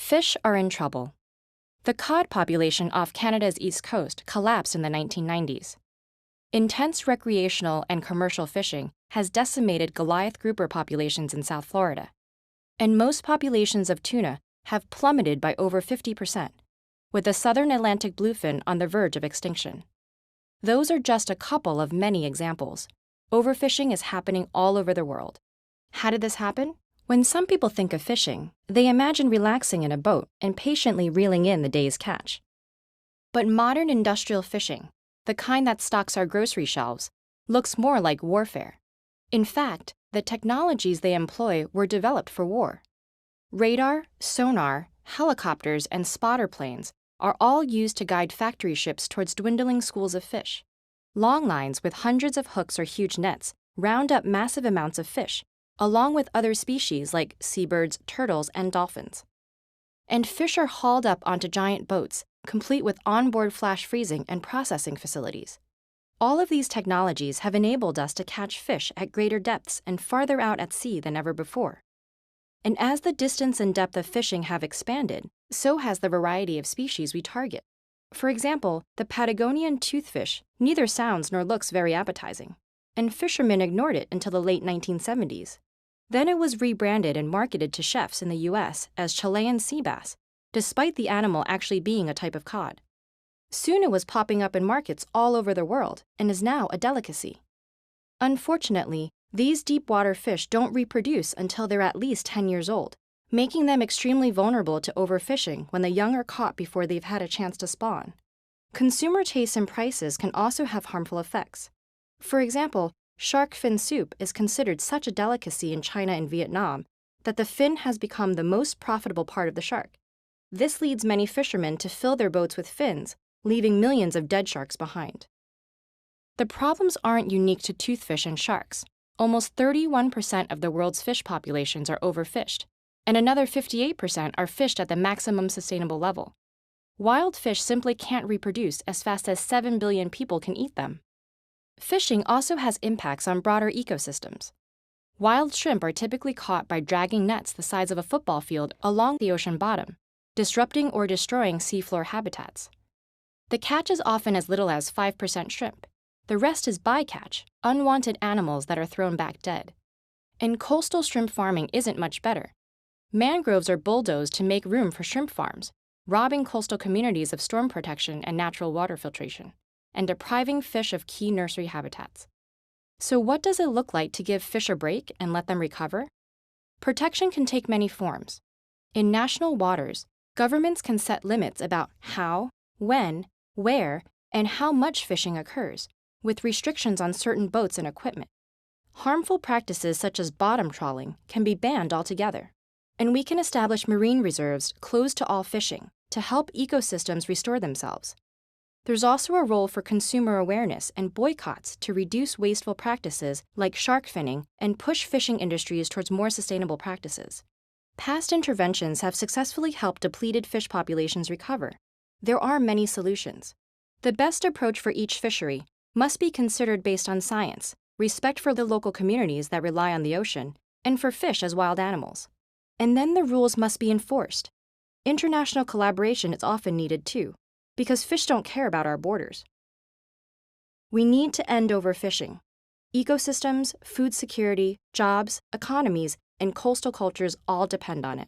Fish are in trouble. The cod population off Canada's east coast collapsed in the 1990s. Intense recreational and commercial fishing has decimated Goliath grouper populations in South Florida. And most populations of tuna have plummeted by over 50%, with the southern Atlantic bluefin on the verge of extinction. Those are just a couple of many examples. Overfishing is happening all over the world. How did this happen? When some people think of fishing, they imagine relaxing in a boat and patiently reeling in the day's catch. But modern industrial fishing, the kind that stocks our grocery shelves, looks more like warfare. In fact, the technologies they employ were developed for war. Radar, sonar, helicopters, and spotter planes are all used to guide factory ships towards dwindling schools of fish. Long lines with hundreds of hooks or huge nets round up massive amounts of fish, along with other species like seabirds, turtles, and dolphins. And fish are hauled up onto giant boats, complete with onboard flash freezing and processing facilities. All of these technologies have enabled us to catch fish at greater depths and farther out at sea than ever before. And as the distance and depth of fishing have expanded, so has the variety of species we target. For example, the Patagonian toothfish neither sounds nor looks very appetizing, and fishermen ignored it until the late 1970s. Then it was rebranded and marketed to chefs in the US as Chilean sea bass, despite the animal actually being a type of cod. Soon it was popping up in markets all over the world and is now a delicacy. Unfortunately, these deep-water fish don't reproduce until they're at least 10 years old, making them extremely vulnerable to overfishing when the young are caught before they've had a chance to spawn. Consumer tastes and prices can also have harmful effects. For example, shark fin soup is considered such a delicacy in China and Vietnam that the fin has become the most profitable part of the shark. This leads many fishermen to fill their boats with fins, leaving millions of dead sharks behind. The problems aren't unique to toothfish and sharks. Almost 31% of the world's fish populations are overfished, and another 58% are fished at the maximum sustainable level. Wild fish simply can't reproduce as fast as 7 billion people can eat them. Fishing also has impacts on broader ecosystems. Wild shrimp are typically caught by dragging nets the size of a football field along the ocean bottom, disrupting or destroying seafloor habitats. The catch is often as little as 5% shrimp. The rest is bycatch, unwanted animals that are thrown back dead. And coastal shrimp farming isn't much better. Mangroves are bulldozed to make room for shrimp farms, robbing coastal communities of storm protection and natural water filtration, and depriving fish of key nursery habitats. So what does it look like to give fish a break and let them recover? Protection can take many forms. In national waters, governments can set limits about how, when, where, and how much fishing occurs, with restrictions on certain boats and equipment. Harmful practices such as bottom trawling can be banned altogether. And we can establish marine reserves closed to all fishing to help ecosystems restore themselves. There's also a role for consumer awareness and boycotts to reduce wasteful practices like shark finning and push fishing industries towards more sustainable practices. Past interventions have successfully helped depleted fish populations recover. There are many solutions. The best approach for each fishery must be considered based on science, respect for the local communities that rely on the ocean, and for fish as wild animals. And then the rules must be enforced. International collaboration is often needed too, because fish don't care about our borders. We need to end overfishing. Ecosystems, food security, jobs, economies, and coastal cultures all depend on it.